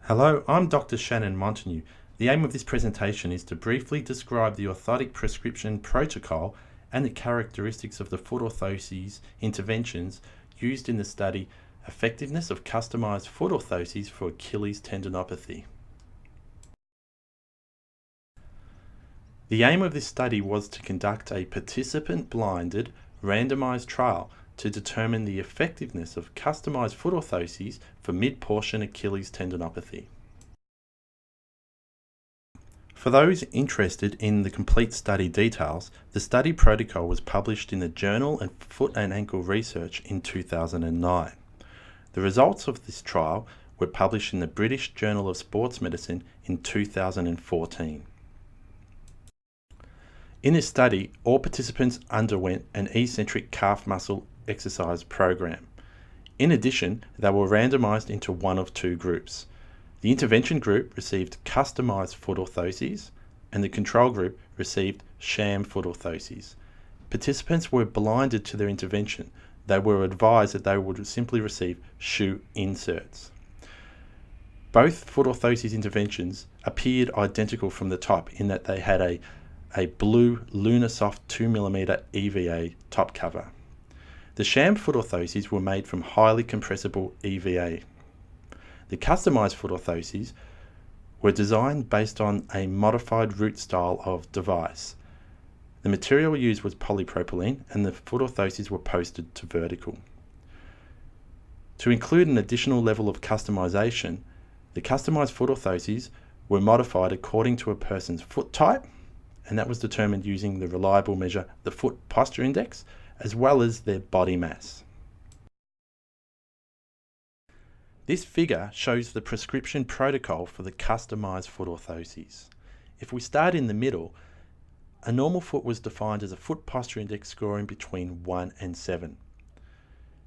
Hello, I'm Dr. Shannon Munteanu. The aim of this presentation is to briefly describe the orthotic prescription protocol and the characteristics of the foot orthoses interventions used in the study Effectiveness of Customized Foot Orthoses for Achilles Tendinopathy. The aim of this study was to conduct a participant-blinded, randomised trial to determine the effectiveness of customised foot orthoses for mid-portion Achilles tendinopathy. For those interested in the complete study details, the study protocol was published in the Journal of Foot and Ankle Research in 2009. The results of this trial were published in the British Journal of Sports Medicine in 2014. In this study, all participants underwent an eccentric calf muscle exercise program. In addition, they were randomised into one of two groups. The intervention group received customised foot orthoses and the control group received sham foot orthoses. Participants were blinded to their intervention. They were advised that they would simply receive shoe inserts. Both foot orthoses interventions appeared identical from the top in that they had a blue Lunasoft 2mm EVA top cover. The sham foot orthoses were made from highly compressible EVA. The customised foot orthoses were designed based on a modified root style of device. The material used was polypropylene and the foot orthoses were posted to vertical. To include an additional level of customisation, the customised foot orthoses were modified according to a person's foot type, and that was determined using the reliable measure, the foot posture index, as well as their body mass. This figure shows the prescription protocol for the customised foot orthoses. If we start in the middle, a normal foot was defined as a foot posture index scoring between 1 and 7.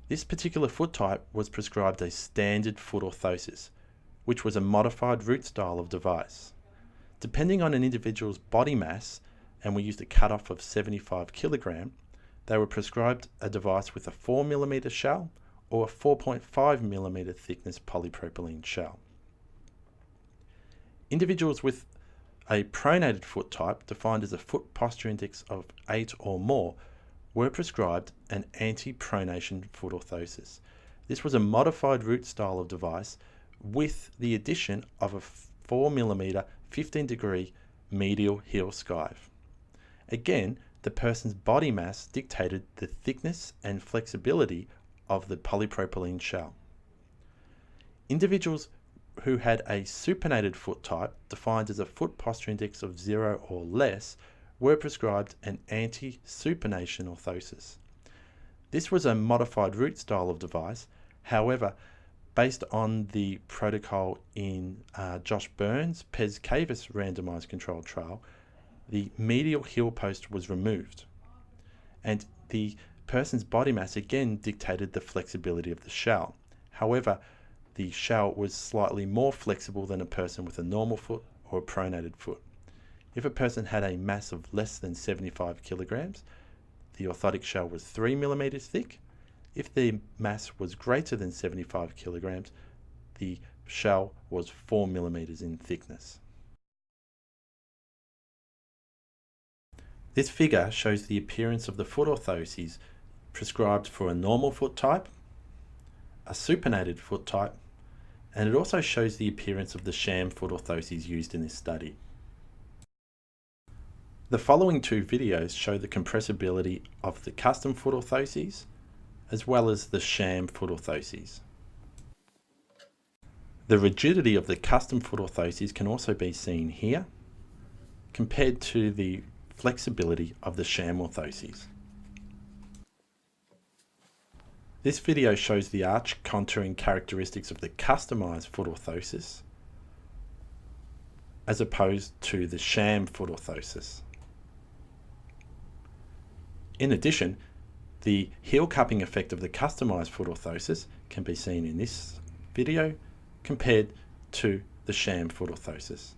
This particular foot type was prescribed a standard foot orthosis, which was a modified root style of device. Depending on an individual's body mass, and we used a cutoff of 75 kilogram, they were prescribed a device with a 4mm shell or a 4.5mm thickness polypropylene shell. Individuals with a pronated foot type, defined as a foot posture index of 8 or more, were prescribed an anti-pronation foot orthosis. This was a modified root style of device with the addition of a 4mm 15-degree medial heel skive. Again, the person's body mass dictated the thickness and flexibility of the polypropylene shell. Individuals who had a supinated foot type, defined as a foot posture index of 0 or less, were prescribed an anti-supination orthosis. This was a modified root style of device. However, based on the protocol in Josh Burns' Pez Cavus randomised controlled trial, the medial heel post was removed, and the person's body mass again dictated the flexibility of the shell. However, the shell was slightly more flexible than a person with a normal foot or a pronated foot. If a person had a mass of less than 75 kilograms, the orthotic shell was 3mm thick. If the mass was greater than 75 kilograms, the shell was 4mm in thickness. This figure shows the appearance of the foot orthoses prescribed for a normal foot type, a supinated foot type, and it also shows the appearance of the sham foot orthoses used in this study. The following two videos show the compressibility of the custom foot orthoses as well as the sham foot orthoses. The rigidity of the custom foot orthoses can also be seen here compared to the flexibility of the sham orthoses. This video shows the arch contouring characteristics of the customised foot orthosis as opposed to the sham foot orthosis. In addition, the heel cupping effect of the customised foot orthosis can be seen in this video compared to the sham foot orthosis.